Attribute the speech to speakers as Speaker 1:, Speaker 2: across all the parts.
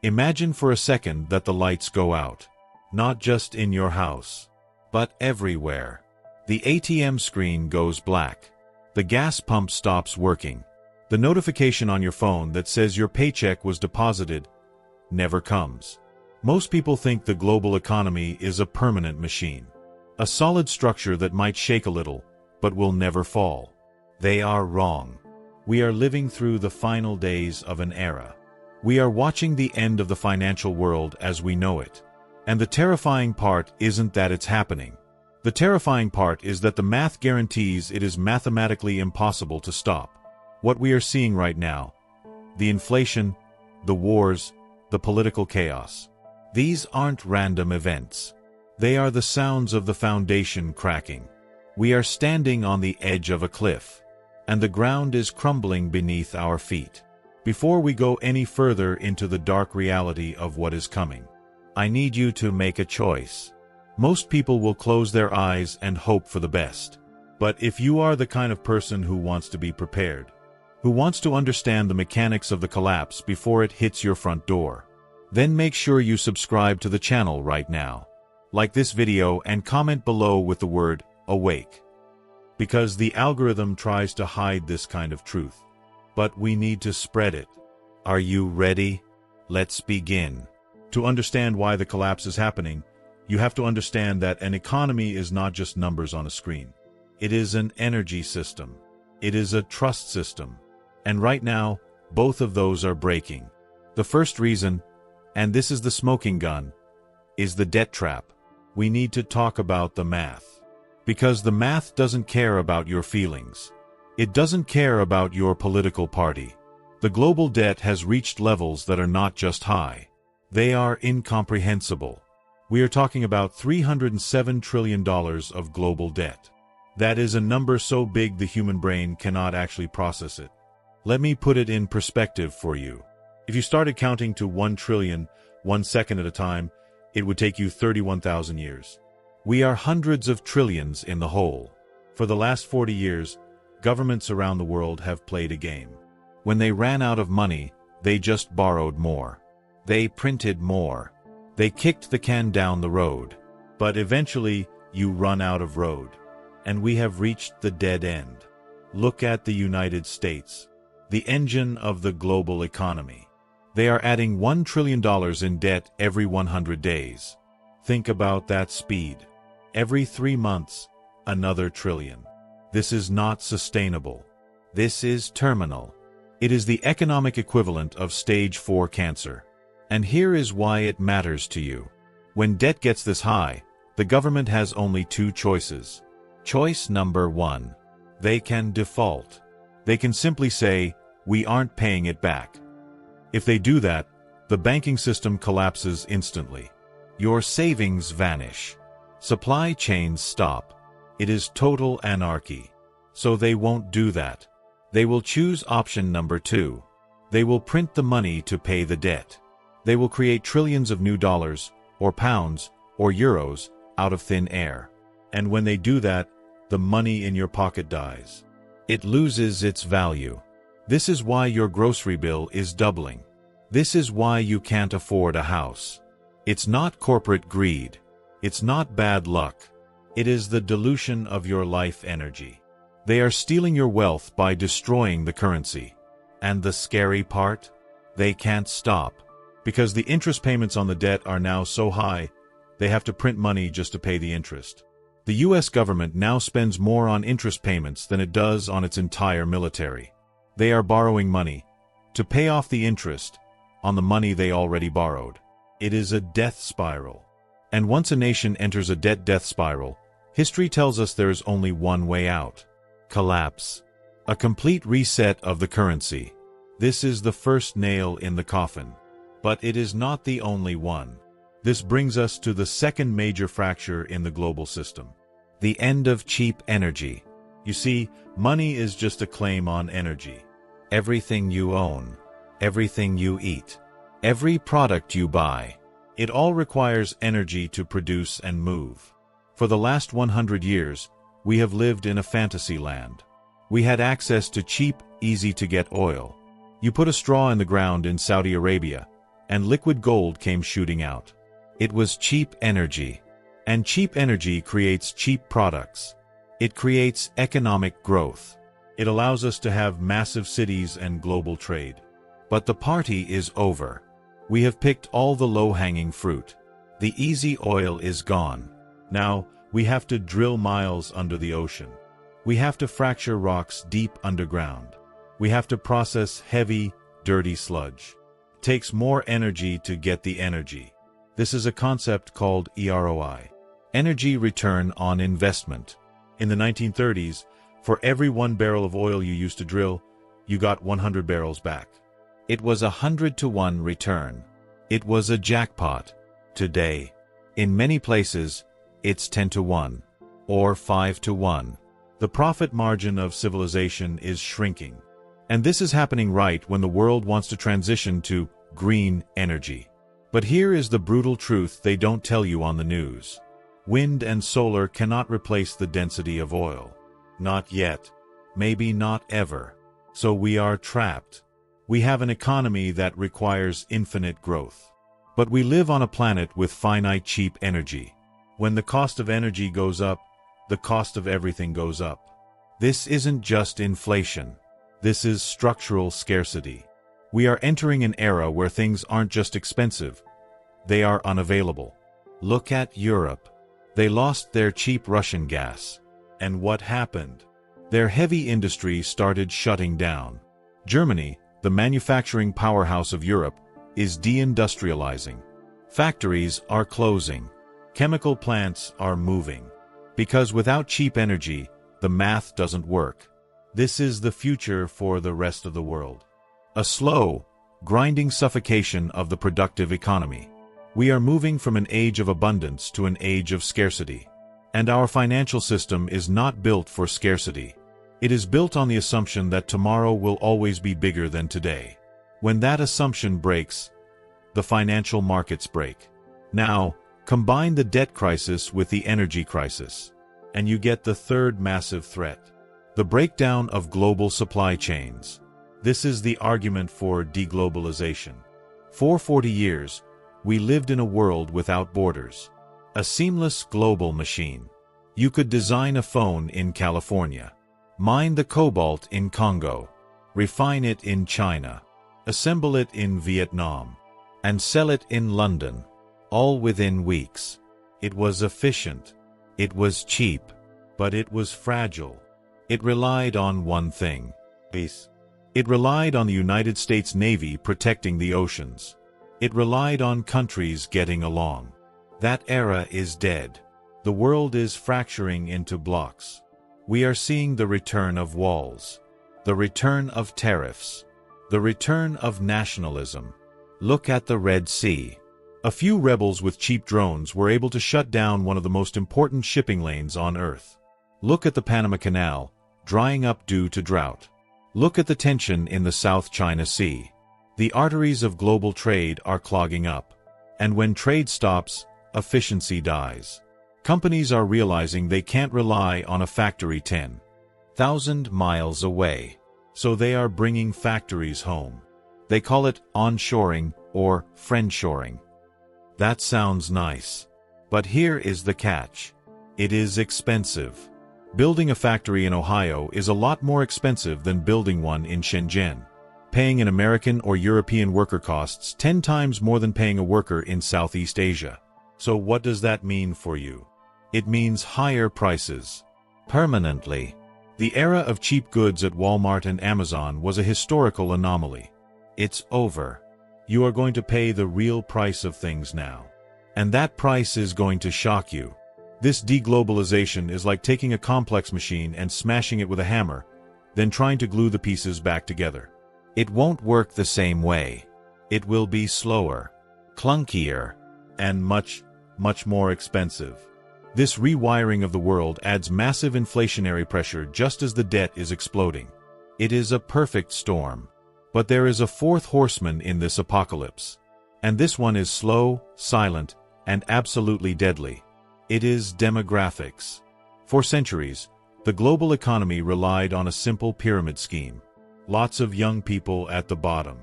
Speaker 1: Imagine for a second that the lights go out. Not just in your house, but everywhere. The ATM screen goes black. The gas pump stops working. The notification on your phone that says your paycheck was deposited never comes. Most people think the global economy is a permanent machine. A solid structure that might shake a little, but will never fall. They are wrong. We are living through the final days of an era. We are watching the end of the financial world as we know it. And the terrifying part isn't that it's happening. The terrifying part is that the math guarantees it is mathematically impossible to stop. What we are seeing right now, the inflation, the wars, the political chaos, these aren't random events. They are the sounds of the foundation cracking. We are standing on the edge of a cliff, and the ground is crumbling beneath our feet. Before we go any further into the dark reality of what is coming, I need you to make a choice. Most people will close their eyes and hope for the best. But if you are the kind of person who wants to be prepared, who wants to understand the mechanics of the collapse before it hits your front door, then make sure you subscribe to the channel right now. Like this video and comment below with the word awake. Because the algorithm tries to hide this kind of truth. But we need to spread it. Are you ready? Let's begin. To understand why the collapse is happening, you have to understand that an economy is not just numbers on a screen. It is an energy system. It is a trust system. And right now, both of those are breaking. The first reason, and this is the smoking gun, is the debt trap. We need to talk about the math. Because the math doesn't care about your feelings. It doesn't care about your political party. The global debt has reached levels that are not just high. They are incomprehensible. We are talking about $307 trillion of global debt. That is a number so big the human brain cannot actually process it. Let me put it in perspective for you. If you started counting to 1 trillion, 1 second at a time, it would take you 31,000 years. We are hundreds of trillions in the hole. For the last 40 years, governments around the world have played a game. When they ran out of money, they just borrowed more. They printed more. They kicked the can down the road. But eventually, you run out of road. And we have reached the dead end. Look at the United States, the engine of the global economy. They are adding $1 trillion in debt every 100 days. Think about that speed. Every 3 months, another trillion. This is not sustainable. This is terminal. It is the economic equivalent of stage 4 cancer. And here is why it matters to you. When debt gets this high, the government has only 2 choices. Choice number 1. They can default. They can simply say, we aren't paying it back. If they do that, the banking system collapses instantly. Your savings vanish. Supply chains stop. It is total anarchy. So they won't do that. They will choose option number 2. They will print the money to pay the debt. They will create trillions of new dollars, or pounds, or euros, out of thin air. And when they do that, the money in your pocket dies. It loses its value. This is why your grocery bill is doubling. This is why you can't afford a house. It's not corporate greed. It's not bad luck. It is the dilution of your life energy. They are stealing your wealth by destroying the currency. And the scary part? They can't stop. Because the interest payments on the debt are now so high, they have to print money just to pay the interest. The US government now spends more on interest payments than it does on its entire military. They are borrowing money to pay off the interest on the money they already borrowed. It is a death spiral. And once a nation enters a debt spiral, history tells us there is only one way out. Collapse. A complete reset of the currency. This is the first nail in the coffin. But it is not the only one. This brings us to the second major fracture in the global system. The end of cheap energy. You see, money is just a claim on energy. Everything you own, everything you eat, every product you buy, it all requires energy to produce and move. For the last 100 years, we have lived in a fantasy land. We had access to cheap, easy-to-get oil. You put a straw in the ground in Saudi Arabia, and liquid gold came shooting out. It was cheap energy. And cheap energy creates cheap products. It creates economic growth. It allows us to have massive cities and global trade. But the party is over. We have picked all the low-hanging fruit. The easy oil is gone. Now, we have to drill miles under the ocean. We have to fracture rocks deep underground. We have to process heavy, dirty sludge. It takes more energy to get the energy. This is a concept called EROI. Energy return on investment. In the 1930s, for every 1 barrel of oil you used to drill, you got 100 barrels back. It was 100-to-1 return. It was a jackpot. Today, in many places, it's 10-to-1 or 5-to-1. The profit margin of civilization is shrinking. And this is happening right when the world wants to transition to green energy. But here is the brutal truth they don't tell you on the news. Wind and solar cannot replace the density of oil. Not yet. Maybe not ever. So we are trapped. We have an economy that requires infinite growth. But we live on a planet with finite cheap energy. When the cost of energy goes up, the cost of everything goes up. This isn't just inflation. This is structural scarcity. We are entering an era where things aren't just expensive. They are unavailable. Look at Europe. They lost their cheap Russian gas. And what happened? Their heavy industry started shutting down. Germany, the manufacturing powerhouse of Europe, is deindustrializing. Factories are closing. Chemical plants are moving. Because without cheap energy, the math doesn't work. This is the future for the rest of the world. A slow, grinding suffocation of the productive economy. We are moving from an age of abundance to an age of scarcity. And our financial system is not built for scarcity. It is built on the assumption that tomorrow will always be bigger than today. When that assumption breaks, the financial markets break. Now, combine the debt crisis with the energy crisis, and you get the third massive threat: the breakdown of global supply chains. This is the argument for de-globalization. For 40 years, we lived in a world without borders. A seamless global machine. You could design a phone in California, mine the cobalt in Congo, refine it in China, assemble it in Vietnam, and sell it in London, all within weeks. It was efficient. It was cheap. But it was fragile. It relied on one thing: peace. It relied on the United States Navy protecting the oceans. It relied on countries getting along. That era is dead. The world is fracturing into blocks. We are seeing the return of walls, the return of tariffs, the return of nationalism. Look at the Red Sea. A few rebels with cheap drones were able to shut down one of the most important shipping lanes on Earth. Look at the Panama Canal, drying up due to drought. Look at the tension in the South China Sea. The arteries of global trade are clogging up. And when trade stops, efficiency dies. Companies are realizing they can't rely on a factory 10,000 miles away. So they are bringing factories home. They call it onshoring or friendshoring. That sounds nice. But here is the catch. It is expensive. Building a factory in Ohio is a lot more expensive than building one in Shenzhen. Paying an American or European worker costs 10 times more than paying a worker in Southeast Asia. So what does that mean for you? It means higher prices. Permanently. The era of cheap goods at Walmart and Amazon was a historical anomaly. It's over. You are going to pay the real price of things now. And that price is going to shock you. This de-globalization is like taking a complex machine and smashing it with a hammer, then trying to glue the pieces back together. It won't work the same way. It will be slower, clunkier, and much more expensive. This rewiring of the world adds massive inflationary pressure just as the debt is exploding. It is a perfect storm. But there is a fourth horseman in this apocalypse. And this one is slow, silent, and absolutely deadly. It is demographics. For centuries, the global economy relied on a simple pyramid scheme. Lots of young people at the bottom.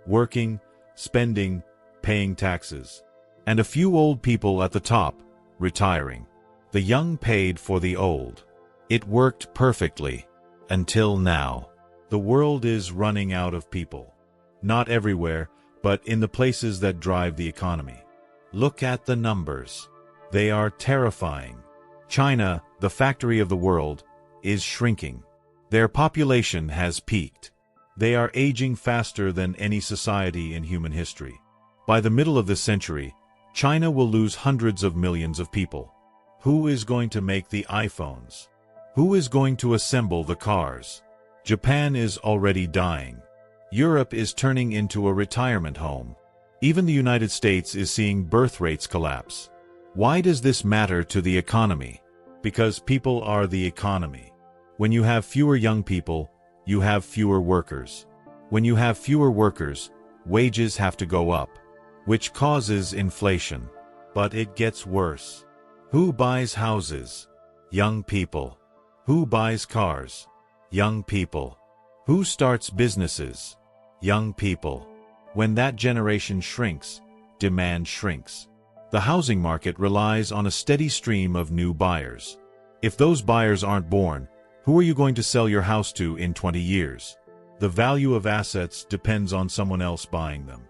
Speaker 1: Working, spending, paying taxes. And a few old people at the top, retiring. The young paid for the old. It worked perfectly. Until now. The world is running out of people. Not everywhere, but in the places that drive the economy. Look at the numbers. They are terrifying. China, the factory of the world, is shrinking. Their population has peaked. They are aging faster than any society in human history. By the middle of this century, China will lose hundreds of millions of people. Who is going to make the iPhones? Who is going to assemble the cars? Japan is already dying. Europe is turning into a retirement home. Even the United States is seeing birth rates collapse. Why does this matter to the economy? Because people are the economy. When you have fewer young people, you have fewer workers. When you have fewer workers, wages have to go up, which causes inflation. But it gets worse. Who buys houses? Young people. Who buys cars? Young people. Who starts businesses? Young people. When that generation shrinks, demand shrinks. The housing market relies on a steady stream of new buyers. If those buyers aren't born, who are you going to sell your house to in 20 years? The value of assets depends on someone else buying them.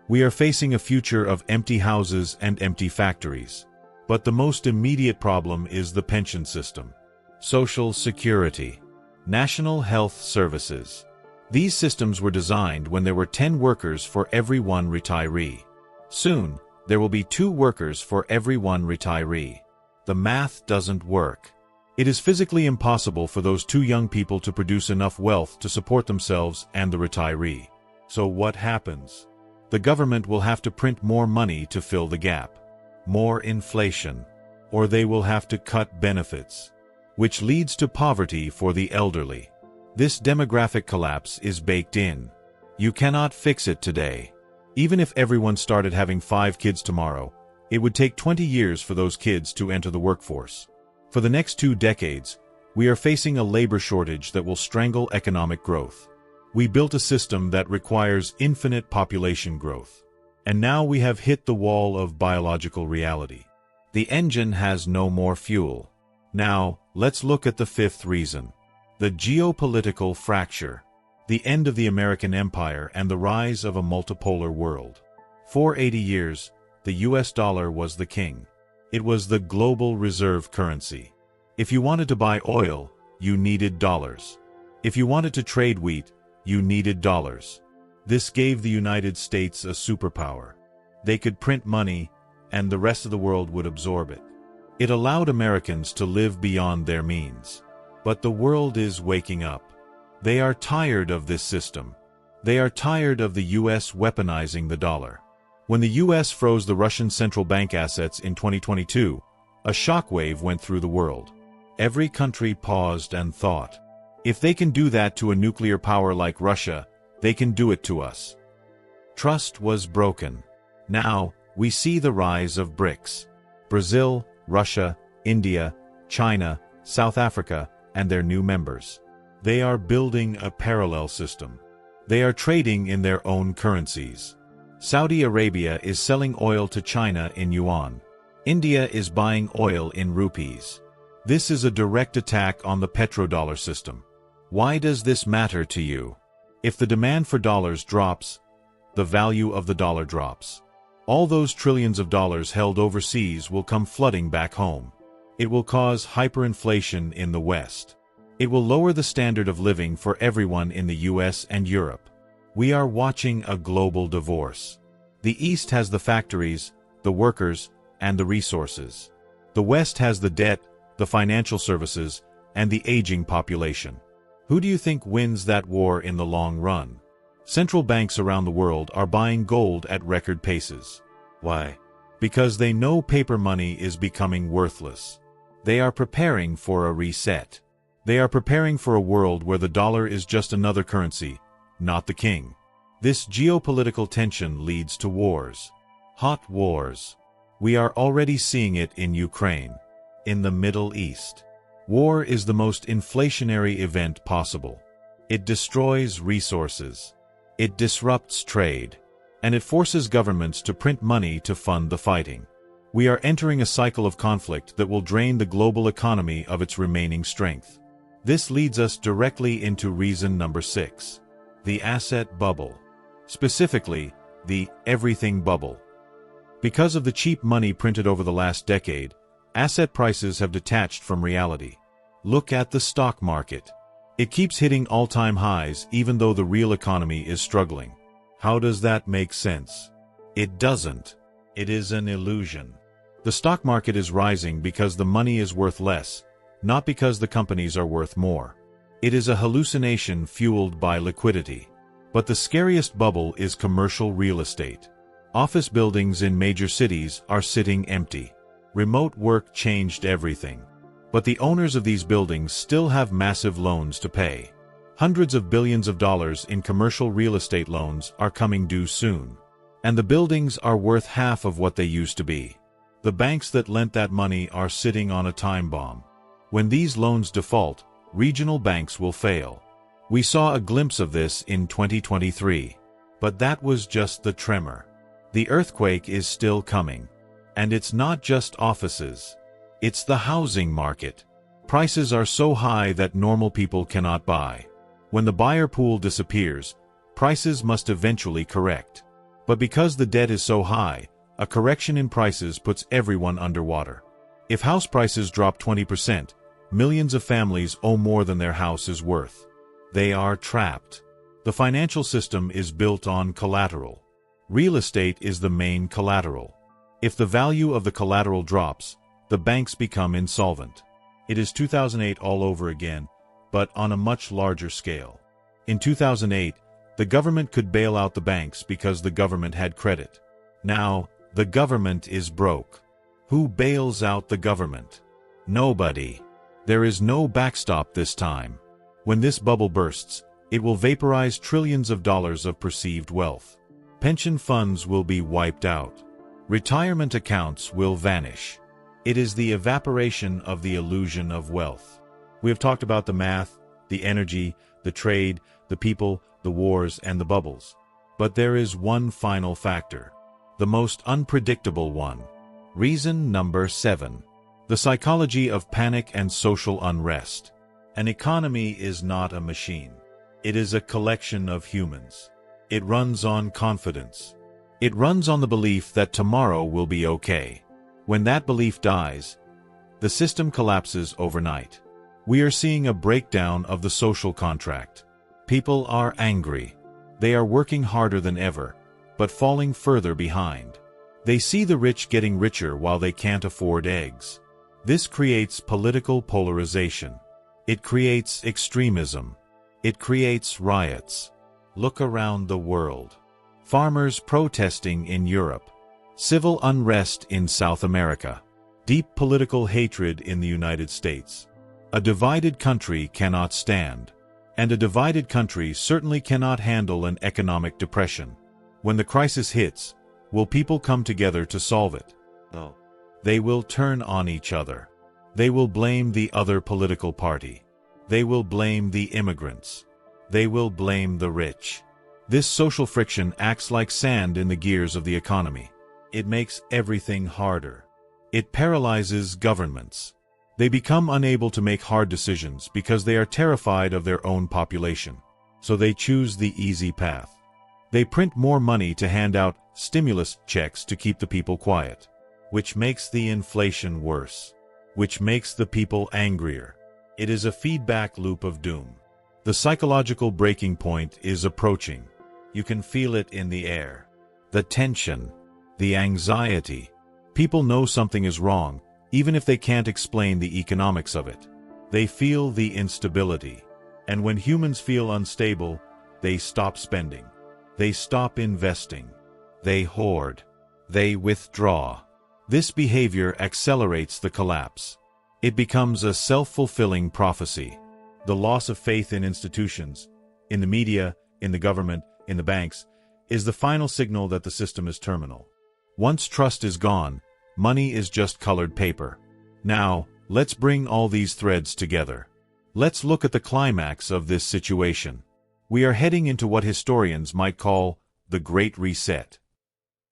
Speaker 1: We are facing a future of empty houses and empty factories. But the most immediate problem is the pension system. Social Security. National Health Services. These systems were designed when there were 10 workers for every one retiree. Soon, there will be 2 workers for every one retiree. The math doesn't work. It is physically impossible for those 2 young people to produce enough wealth to support themselves and the retiree. So what happens? The government will have to print more money to fill the gap. More inflation. Or they will have to cut benefits, which leads to poverty for the elderly. This demographic collapse is baked in. You cannot fix it today. Even if everyone started having 5 kids tomorrow, it would take 20 years for those kids to enter the workforce. For the next 2 decades, we are facing a labor shortage that will strangle economic growth. We built a system that requires infinite population growth. And now we have hit the wall of biological reality. The engine has no more fuel. Now, let's look at the 5th reason. The geopolitical fracture. The end of the American empire and the rise of a multipolar world. For 80 years, the US dollar was the king. It was the global reserve currency. If you wanted to buy oil, you needed dollars. If you wanted to trade wheat, you needed dollars. This gave the United States a superpower. They could print money, and the rest of the world would absorb it. It allowed Americans to live beyond their means. But the world is waking up. They are tired of this system. They are tired of the US weaponizing the dollar. When the US froze the Russian central bank assets in 2022, a shockwave went through the world. Every country paused and thought, if they can do that to a nuclear power like Russia, they can do it to us. Trust was broken. Now, we see the rise of BRICS. Brazil, Russia, India, China, South Africa, and their new members. They are building a parallel system. They are trading in their own currencies. Saudi Arabia is selling oil to China in yuan. India is buying oil in rupees. This is a direct attack on the petrodollar system. Why does this matter to you? If the demand for dollars drops, the value of the dollar drops. All those trillions of dollars held overseas will come flooding back home. It will cause hyperinflation in the West. It will lower the standard of living for everyone in the US and Europe. We are watching a global divorce. The East has the factories, the workers, and the resources. The West has the debt, the financial services, and the aging population. Who do you think wins that war in the long run? Central banks around the world are buying gold at record paces. Why? Because they know paper money is becoming worthless. They are preparing for a reset. They are preparing for a world where the dollar is just another currency, not the king. This geopolitical tension leads to wars. Hot wars. We are already seeing it in Ukraine, in the Middle East. War is the most inflationary event possible. It destroys resources. It disrupts trade. and it forces governments to print money to fund the fighting. We are entering a cycle of conflict that will drain the global economy of its remaining strength. This leads us directly into reason number 6. The asset bubble. Specifically, the everything bubble. Because of the cheap money printed over the last decade, asset prices have detached from reality. Look at the stock market. It keeps hitting all-time highs even though the real economy is struggling. How does that make sense? It doesn't. It is an illusion. The stock market is rising because the money is worth less, not because the companies are worth more. It is a hallucination fueled by liquidity. But the scariest bubble is commercial real estate. Office buildings in major cities are sitting empty. Remote work changed everything. But the owners of these buildings still have massive loans to pay. Hundreds of billions of dollars in commercial real estate loans are coming due soon. And the buildings are worth half of what they used to be. The banks that lent that money are sitting on a time bomb. When these loans default, regional banks will fail. We saw a glimpse of this in 2023. But that was just the tremor. The earthquake is still coming. And it's not just offices. It's the housing market. Prices are so high that normal people cannot buy. When the buyer pool disappears, prices must eventually correct. But because the debt is so high, a correction in prices puts everyone underwater. If house prices drop 20%, millions of families owe more than their house is worth. They are trapped. The financial system is built on collateral. Real estate is the main collateral. If the value of the collateral drops, the banks become insolvent. It is 2008 all over again, but on a much larger scale. In 2008, the government could bail out the banks because the government had credit. Now, the government is broke. Who bails out the government? Nobody. There is no backstop this time. When this bubble bursts, it will vaporize trillions of dollars of perceived wealth. Pension funds will be wiped out. Retirement accounts will vanish. It is the evaporation of the illusion of wealth. We have talked about the math, the energy, the trade, the people, the wars, and the bubbles. But there is one final factor. The most unpredictable one. Reason number 7. The psychology of panic and social unrest. An economy is not a machine. It is a collection of humans. It runs on confidence. It runs on the belief that tomorrow will be okay. When that belief dies, the system collapses overnight. We are seeing a breakdown of the social contract. People are angry. They are working harder than ever, but falling further behind. They see the rich getting richer while they can't afford eggs. This creates political polarization. It creates extremism. It creates riots. Look around the world. Farmers protesting in Europe. Civil unrest in South America. Deep political hatred in the United States. A divided country cannot stand. And a divided country certainly cannot handle an economic depression. When the crisis hits, will people come together to solve it? No. They will turn on each other. They will blame the other political party. They will blame the immigrants. They will blame the rich. This social friction acts like sand in the gears of the economy. It makes everything harder. It paralyzes governments. They become unable to make hard decisions because they are terrified of their own population. So they choose the easy path. They print more money to hand out stimulus checks to keep the people quiet, which makes the inflation worse, which makes the people angrier. It is a feedback loop of doom. The psychological breaking point is approaching. You can feel it in the air. The tension, the anxiety. People know something is wrong, even if they can't explain the economics of it. They feel the instability. And when humans feel unstable, they stop spending. They stop investing. They hoard. They withdraw. This behavior accelerates the collapse. It becomes a self-fulfilling prophecy. The loss of faith in institutions, in the media, in the government, in the banks, is the final signal that the system is terminal. Once trust is gone, money is just colored paper. Now, let's bring all these threads together. Let's look at the climax of this situation. We are heading into what historians might call the Great Reset.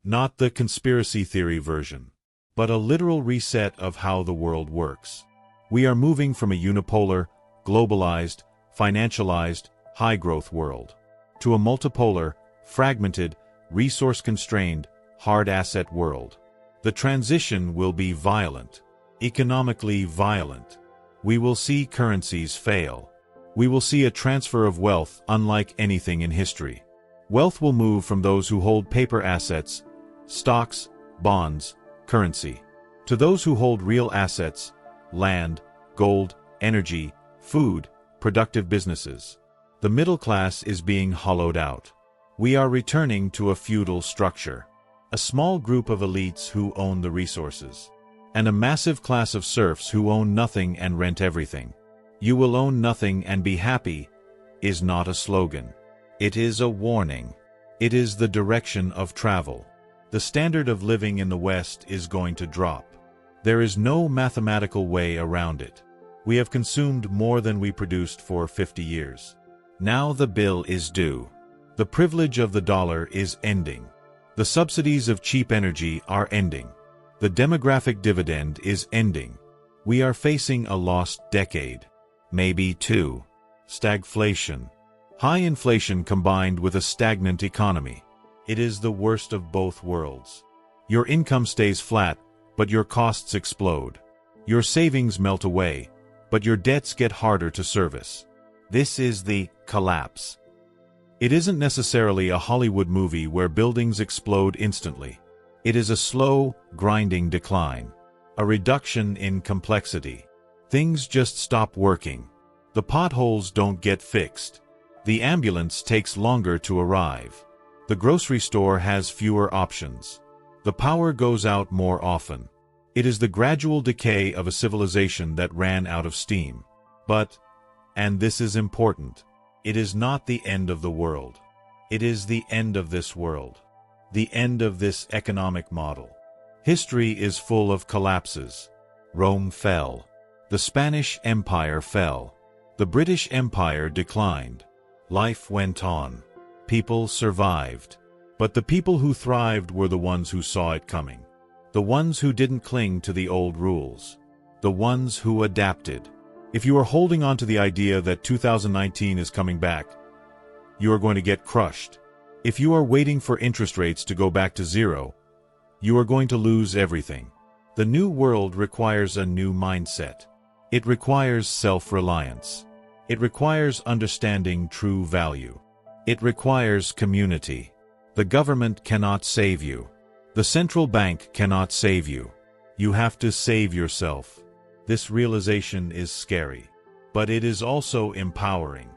Speaker 1: Not the conspiracy theory version, but a literal reset of how the world works. We are moving from a unipolar, globalized, financialized, high-growth world to a multipolar, fragmented, resource-constrained, hard-asset world. The transition will be violent, economically violent. We will see currencies fail. We will see a transfer of wealth unlike anything in history. Wealth will move from those who hold paper assets, stocks, bonds, currency, to those who hold real assets, land, gold, energy, food, productive businesses. The middle class is being hollowed out. We are returning to a feudal structure. A small group of elites who own the resources, and a massive class of serfs who own nothing and rent everything. "You will own nothing and be happy" is not a slogan. It is a warning. It is the direction of travel. The standard of living in the West is going to drop. There is no mathematical way around it. We have consumed more than we produced for 50 years. Now the bill is due. The privilege of the dollar is ending. The subsidies of cheap energy are ending. The demographic dividend is ending. We are facing a lost decade. Maybe two. Stagflation. High inflation combined with a stagnant economy. It is the worst of both worlds. Your income stays flat, but your costs explode. Your savings melt away, but your debts get harder to service. This is the collapse. It isn't necessarily a Hollywood movie where buildings explode instantly. It is a slow, grinding decline. A reduction in complexity. Things just stop working. The potholes don't get fixed. The ambulance takes longer to arrive. The grocery store has fewer options. The power goes out more often. It is the gradual decay of a civilization that ran out of steam. But, and this is important, it is not the end of the world. It is the end of this world. The end of this economic model. History is full of collapses. Rome fell. The Spanish Empire fell. The British Empire declined. Life went on. People survived. But the people who thrived were the ones who saw it coming. The ones who didn't cling to the old rules. The ones who adapted. If you are holding on to the idea that 2019 is coming back, you are going to get crushed. If you are waiting for interest rates to go back to zero, you are going to lose everything. The new world requires a new mindset. It requires self-reliance. It requires understanding true value. It requires community. The government cannot save you. The central bank cannot save you. You have to save yourself. This realization is scary, but it is also empowering.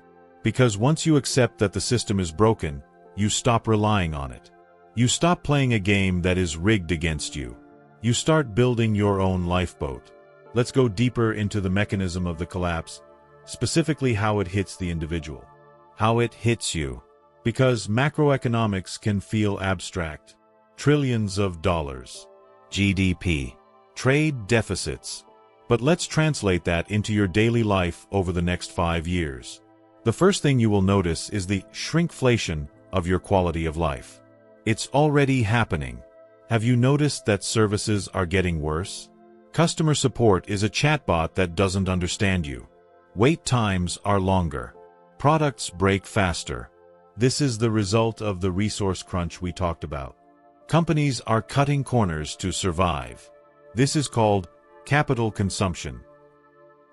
Speaker 1: Because once you accept that the system is broken, you stop relying on it. You stop playing a game that is rigged against you. You start building your own lifeboat. Let's go deeper into the mechanism of the collapse, specifically how it hits the individual. How it hits you. Because macroeconomics can feel abstract. Trillions of dollars. GDP. Trade deficits. But let's translate that into your daily life over the next 5 years. The first thing you will notice is the shrinkflation of your quality of life. It's already happening. Have you noticed that services are getting worse? Customer support is a chatbot that doesn't understand you. Wait times are longer. Products break faster. This is the result of the resource crunch we talked about. Companies are cutting corners to survive. This is called capital consumption.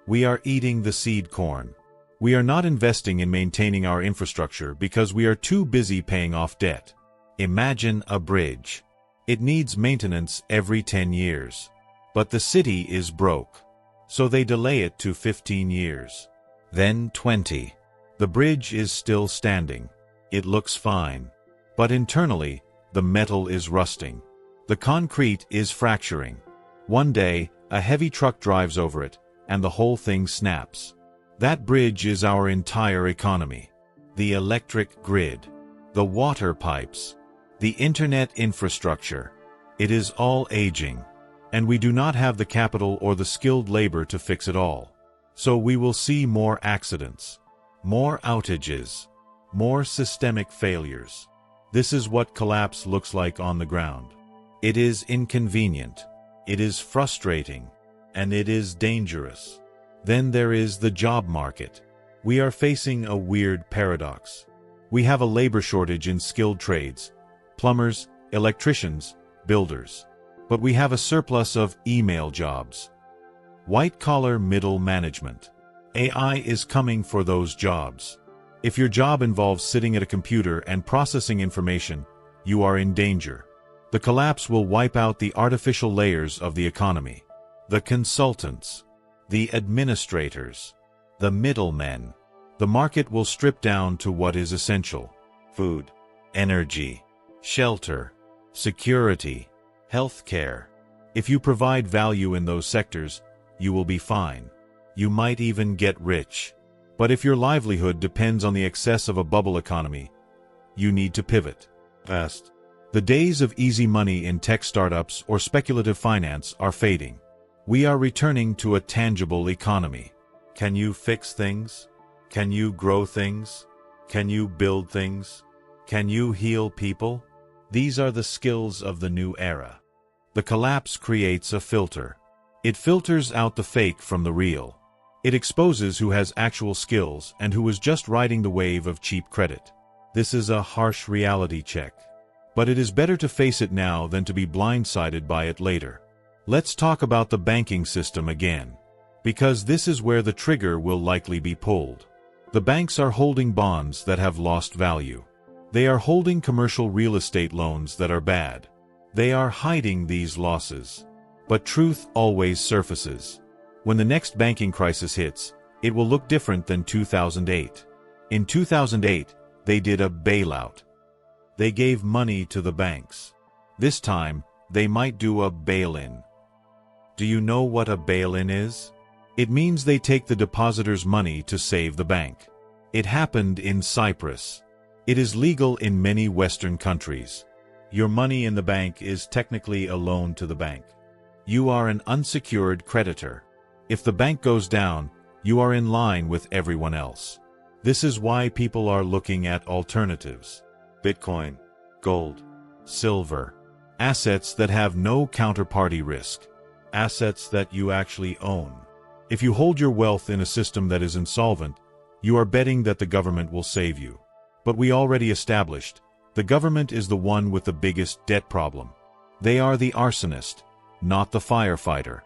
Speaker 1: We are eating the seed corn. We are not investing in maintaining our infrastructure because we are too busy paying off debt. Imagine a bridge. It needs maintenance every 10 years. But the city is broke. So they delay it to 15 years. Then 20. The bridge is still standing. It looks fine. But internally, the metal is rusting. The concrete is fracturing. One day, a heavy truck drives over it, and the whole thing snaps. That bridge is our entire economy. The electric grid. The water pipes. The internet infrastructure. It is all aging. And we do not have the capital or the skilled labor to fix it all. So we will see more accidents. More outages. More systemic failures. This is what collapse looks like on the ground. It is inconvenient, it is frustrating, and it is dangerous. Then there is the job market. We are facing a weird paradox. We have a labor shortage in skilled trades, plumbers, electricians, builders. But we have a surplus of email jobs. White-collar middle management. AI is coming for those jobs. If your job involves sitting at a computer and processing information, you are in danger. The collapse will wipe out the artificial layers of the economy. The consultants, the administrators, the middlemen. The market will strip down to what is essential: food, energy, shelter, security, healthcare. If you provide value in those sectors, you will be fine. You might even get rich. But if your livelihood depends on the excess of a bubble economy, you need to pivot fast. The days of easy money in tech startups or speculative finance are fading. We are returning to a tangible economy. Can you fix things? Can you grow things? Can you build things? Can you heal people? These are the skills of the new era. The collapse creates a filter. It filters out the fake from the real. It exposes who has actual skills and who is just riding the wave of cheap credit. This is a harsh reality check. But it is better to face it now than to be blindsided by it later. Let's talk about the banking system again, because this is where the trigger will likely be pulled. The banks are holding bonds that have lost value. They are holding commercial real estate loans that are bad. They are hiding these losses. But truth always surfaces. When the next banking crisis hits, it will look different than 2008. In 2008, they did a bailout. They gave money to the banks. This time, they might do a bail-in. Do you know what a bail-in is? It means they take the depositor's money to save the bank. It happened in Cyprus. It is legal in many Western countries. Your money in the bank is technically a loan to the bank. You are an unsecured creditor. If the bank goes down, you are in line with everyone else. This is why people are looking at alternatives. Bitcoin, gold, silver, assets that have no counterparty risk, assets that you actually own. If you hold your wealth in a system that is insolvent, you are betting that the government will save you. But we already established, the government is the one with the biggest debt problem. They are the arsonist, not the firefighter.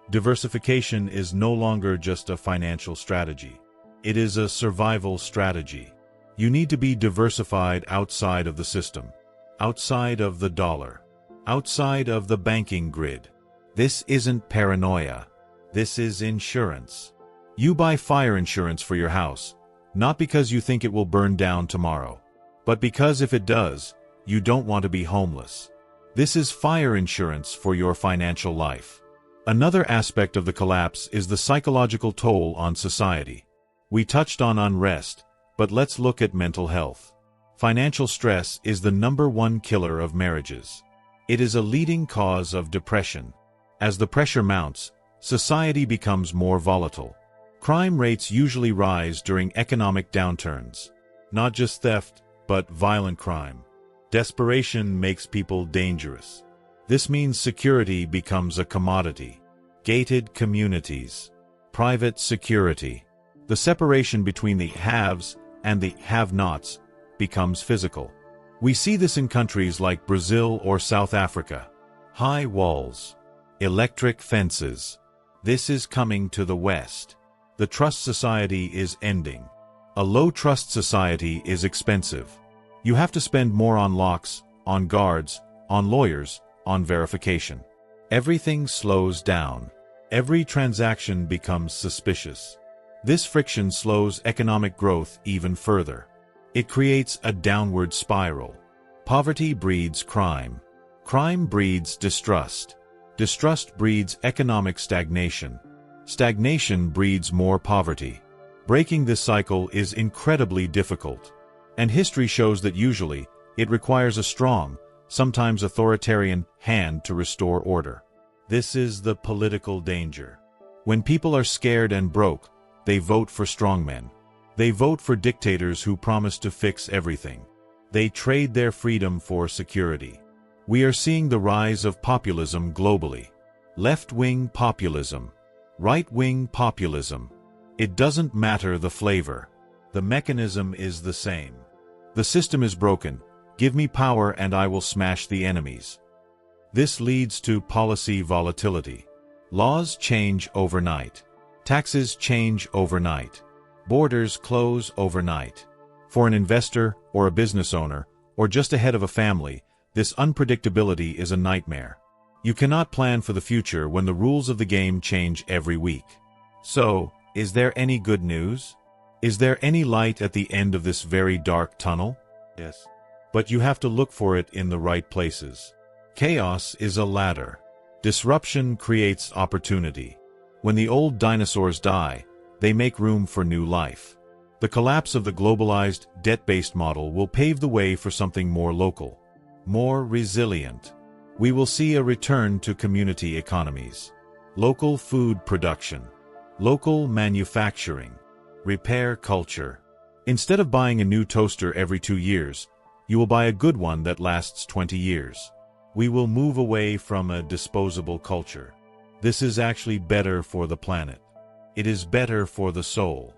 Speaker 1: Diversification is no longer just a financial strategy. It is a survival strategy. You need to be diversified outside of the system, outside of the dollar, outside of the banking grid. This isn't paranoia. This is insurance. You buy fire insurance for your house, not because you think it will burn down tomorrow, but because if it does, you don't want to be homeless. This is fire insurance for your financial life. Another aspect of the collapse is the psychological toll on society. We touched on unrest, but let's look at mental health. Financial stress is the #1 killer of marriages. It is a leading cause of depression. As the pressure mounts, society becomes more volatile. Crime rates usually rise during economic downturns. Not just theft, but violent crime. Desperation makes people dangerous. This means security becomes a commodity. Gated communities. Private security. The separation between the haves and the have-nots becomes physical. We see this in countries like Brazil or South Africa. High walls. Electric fences. This is coming to the West. The trust society is ending. A low-trust society is expensive. You have to spend more on locks, on guards, on lawyers, on verification. Everything slows down. Every transaction becomes suspicious. This friction slows economic growth even further. It creates a downward spiral. Poverty breeds crime. Crime breeds distrust. Distrust breeds economic stagnation. Stagnation breeds more poverty. Breaking this cycle is incredibly difficult. And history shows that usually, it requires a strong, sometimes authoritarian, hand to restore order. This is the political danger. When people are scared and broke, they vote for strongmen. They vote for dictators who promise to fix everything. They trade their freedom for security. We are seeing the rise of populism globally. Left-wing populism. Right-wing populism. It doesn't matter the flavor. The mechanism is the same. The system is broken. Give me power and I will smash the enemies. This leads to policy volatility. Laws change overnight. Taxes change overnight. Borders close overnight. For an investor or a business owner, or just a head of a family, this unpredictability is a nightmare. You cannot plan for the future when the rules of the game change every week. So, is there any good news? Is there any light at the end of this very dark tunnel? Yes. But you have to look for it in the right places. Chaos is a ladder. Disruption creates opportunity. When the old dinosaurs die, they make room for new life. The collapse of the globalized, debt-based model will pave the way for something more local, more resilient. We will see a return to community economies, local food production, local manufacturing, repair culture. Instead of buying a new toaster every 2 years, you will buy a good one that lasts 20 years. We will move away from a disposable culture. This is actually better for the planet. It is better for the soul.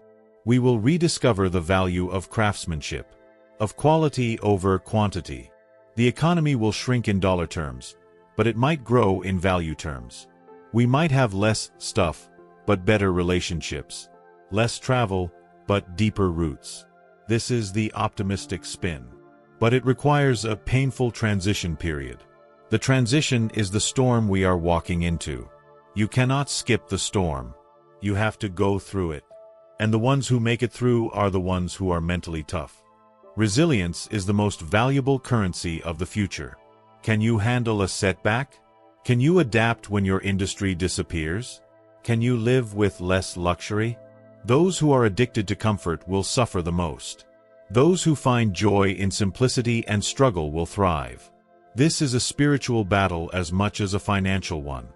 Speaker 1: We will rediscover the value of craftsmanship, of quality over quantity. The economy will shrink in dollar terms, but it might grow in value terms. We might have less stuff, but better relationships. Less travel, but deeper roots. This is the optimistic spin. But it requires a painful transition period. The transition is the storm we are walking into. You cannot skip the storm. You have to go through it. And the ones who make it through are the ones who are mentally tough. Resilience is the most valuable currency of the future. Can you handle a setback? Can you adapt when your industry disappears? Can you live with less luxury? Those who are addicted to comfort will suffer the most. Those who find joy in simplicity and struggle will thrive. This is a spiritual battle as much as a financial one.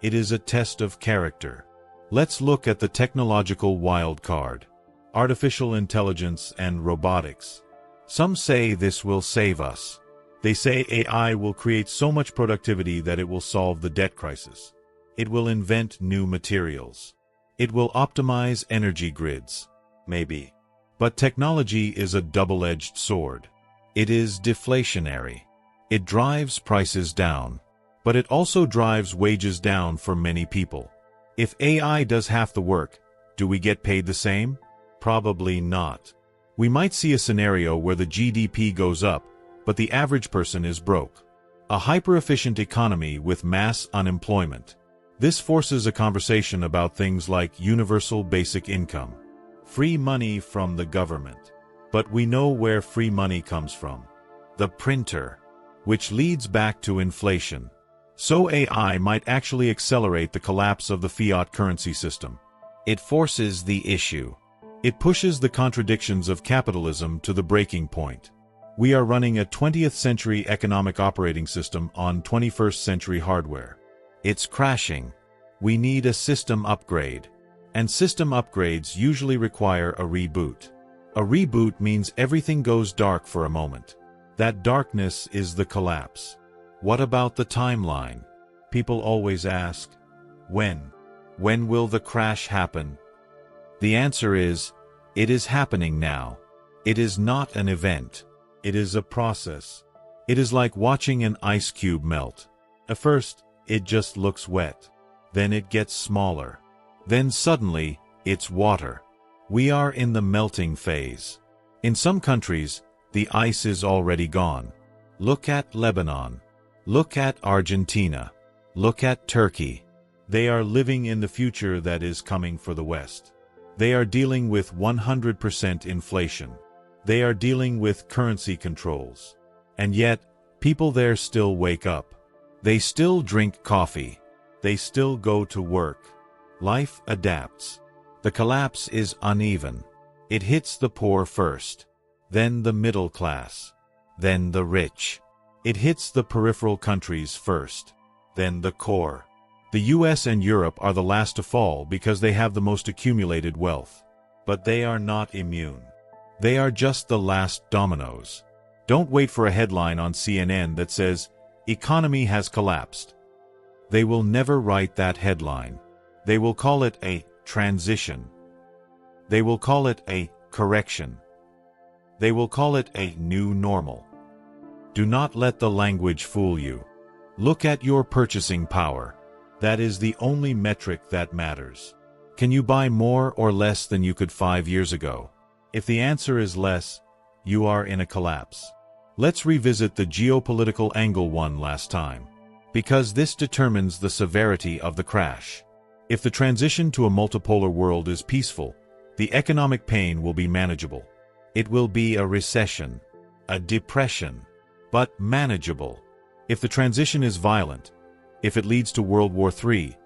Speaker 1: It is a test of character. Let's look at the technological wild card. Artificial intelligence and robotics. Some say this will save us. They say AI will create so much productivity that it will solve the debt crisis. It will invent new materials. It will optimize energy grids. Maybe. But technology is a double-edged sword. It is deflationary. It drives prices down. But it also drives wages down for many people. If AI does half the work, do we get paid the same? Probably not. We might see a scenario where the GDP goes up, but the average person is broke. A hyper-efficient economy with mass unemployment. This forces a conversation about things like universal basic income. Free money from the government. But we know where free money comes from. The printer. Which leads back to inflation. So AI might actually accelerate the collapse of the fiat currency system. It forces the issue. It pushes the contradictions of capitalism to the breaking point. We are running a 20th century economic operating system on 21st century hardware. It's crashing. We need a system upgrade. And system upgrades usually require a reboot. A reboot means everything goes dark for a moment. That darkness is the collapse. What about the timeline? People always ask, when? When will the crash happen? The answer is, it is happening now. It is not an event. It is a process. It is like watching an ice cube melt. At first, it just looks wet. Then it gets smaller. Then suddenly, it's water. We are in the melting phase. In some countries, the ice is already gone. Look at Lebanon. Look at Argentina. Look at Turkey. They are living in the future that is coming for the West. They are dealing with 100% inflation. They are dealing with currency controls. And yet, people there still wake up. They still drink coffee. They still go to work. Life adapts. The collapse is uneven. It hits the poor first. Then the middle class. Then the rich. It hits the peripheral countries first. Then the core. The US and Europe are the last to fall because they have the most accumulated wealth. But they are not immune. They are just the last dominoes. Don't wait for a headline on CNN that says, "Economy has collapsed." They will never write that headline. They will call it a transition. They will call it a correction. They will call it a new normal. Do not let the language fool you. Look at your purchasing power. That is the only metric that matters. Can you buy more or less than you could 5 years ago? If the answer is less, you are in a collapse. Let's revisit the geopolitical angle one last time, because this determines the severity of the crash. If the transition to a multipolar world is peaceful, the economic pain will be manageable. It will be a recession, a depression, but manageable. If the transition is violent, if it leads to World War III,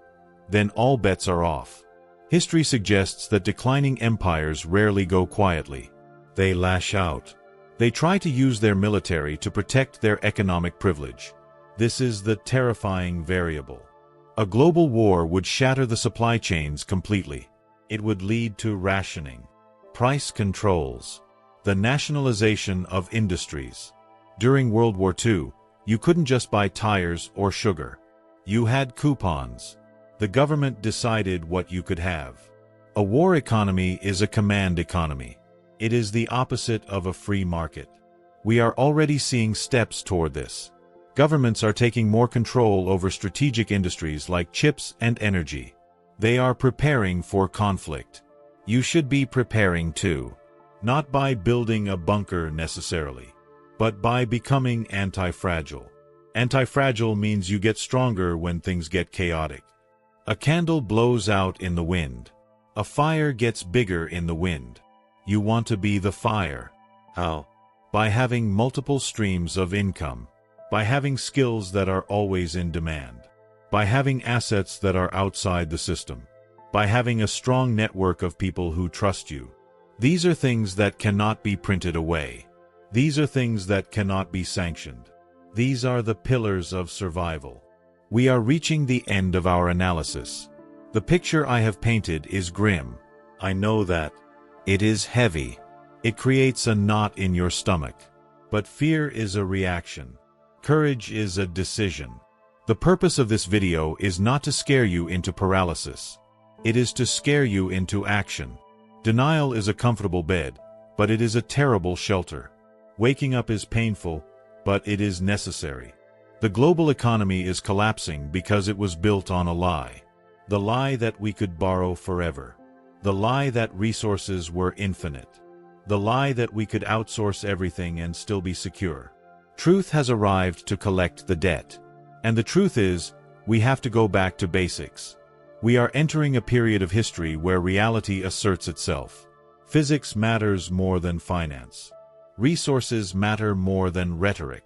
Speaker 1: then all bets are off. History suggests that declining empires rarely go quietly. They lash out. They try to use their military to protect their economic privilege. This is the terrifying variable. A global war would shatter the supply chains completely. It would lead to rationing, price controls, the nationalization of industries. During World War II, you couldn't just buy tires or sugar. You had coupons. The government decided what you could have. A war economy is a command economy. It is the opposite of a free market. We are already seeing steps toward this. Governments are taking more control over strategic industries like chips and energy. They are preparing for conflict. You should be preparing too. Not by building a bunker necessarily, but by becoming anti-fragile. Anti-fragile means you get stronger when things get chaotic. A candle blows out in the wind. A fire gets bigger in the wind. You want to be the fire. How? By having multiple streams of income. By having skills that are always in demand. By having assets that are outside the system. By having a strong network of people who trust you. These are things that cannot be printed away. These are things that cannot be sanctioned. These are the pillars of survival. We are reaching the end of our analysis. The picture I have painted is grim. I know that. It is heavy. It creates a knot in your stomach. But fear is a reaction. Courage is a decision. The purpose of this video is not to scare you into paralysis. It is to scare you into action. Denial is a comfortable bed, but it is a terrible shelter. Waking up is painful, but it is necessary. The global economy is collapsing because it was built on a lie. The lie that we could borrow forever. The lie that resources were infinite. The lie that we could outsource everything and still be secure. Truth has arrived to collect the debt. And the truth is, we have to go back to basics. We are entering a period of history where reality asserts itself. Physics matters more than finance. Resources matter more than rhetoric.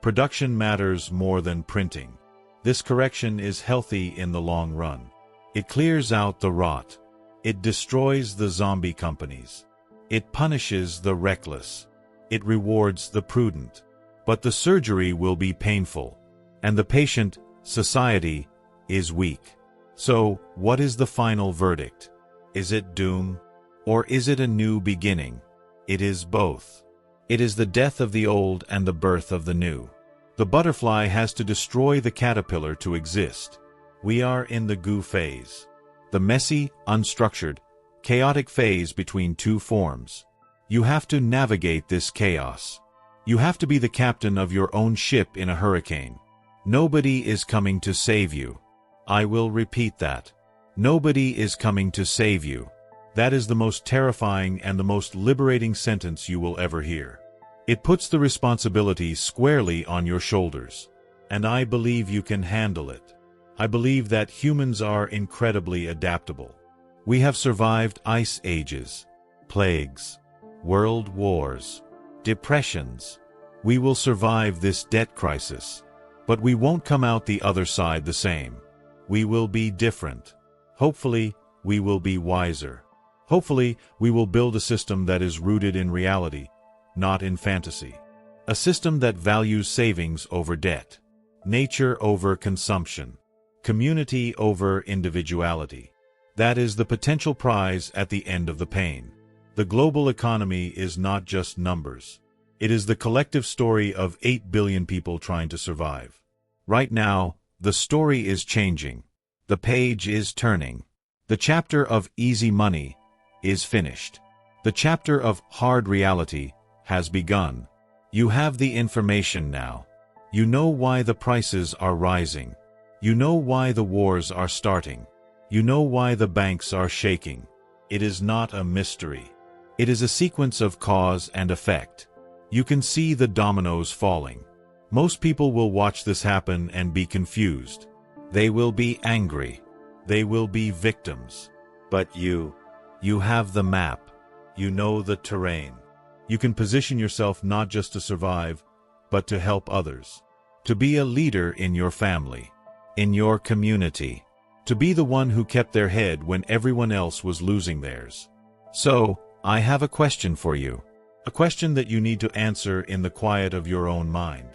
Speaker 1: Production matters more than printing. This correction is healthy in the long run. It clears out the rot. It destroys the zombie companies. It punishes the reckless. It rewards the prudent. But the surgery will be painful. And the patient, society, is weak. So, what is the final verdict? Is it doom? Or is it a new beginning? It is both. It is the death of the old and the birth of the new. The butterfly has to destroy the caterpillar to exist. We are in the goo phase. The messy, unstructured, chaotic phase between two forms. You have to navigate this chaos. You have to be the captain of your own ship in a hurricane. Nobody is coming to save you. I will repeat that. Nobody is coming to save you. That is the most terrifying and the most liberating sentence you will ever hear. It puts the responsibility squarely on your shoulders. And I believe you can handle it. I believe that humans are incredibly adaptable. We have survived ice ages, plagues, world wars, depressions. We will survive this debt crisis. But we won't come out the other side the same. We will be different. Hopefully, we will be wiser. Hopefully, we will build a system that is rooted in reality, not in fantasy. A system that values savings over debt, nature over consumption, community over individuality. That is the potential prize at the end of the pain. The global economy is not just numbers. It is the collective story of 8 billion people trying to survive. Right now, the story is changing. The page is turning. The chapter of easy money is finished. The chapter of hard reality has begun. You have the information now. You know why the prices are rising. You know why the wars are starting. You know why the banks are shaking. It is not a mystery. It is a sequence of cause and effect. You can see the dominoes falling. Most people will watch this happen and be confused. They will be angry. They will be victims. But you have the map. You know the terrain. You can position yourself not just to survive, but to help others. To be a leader in your family, in your community. To be the one who kept their head when everyone else was losing theirs. So, I have a question for you. A question that you need to answer in the quiet of your own mind.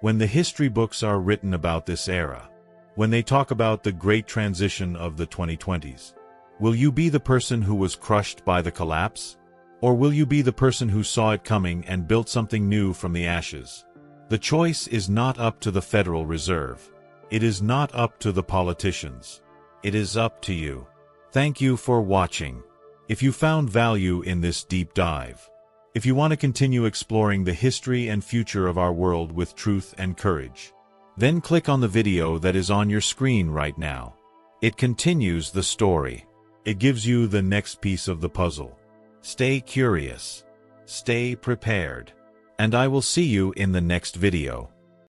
Speaker 1: When the history books are written about this era, when they talk about the great transition of the 2020s, will you be the person who was crushed by the collapse? Or will you be the person who saw it coming and built something new from the ashes? The choice is not up to the Federal Reserve. It is not up to the politicians. It is up to you. Thank you for watching. If you found value in this deep dive, if you want to continue exploring the history and future of our world with truth and courage, then click on the video that is on your screen right now. It continues the story. It gives you the next piece of the puzzle. Stay curious. Stay prepared. And I will see you in the next video.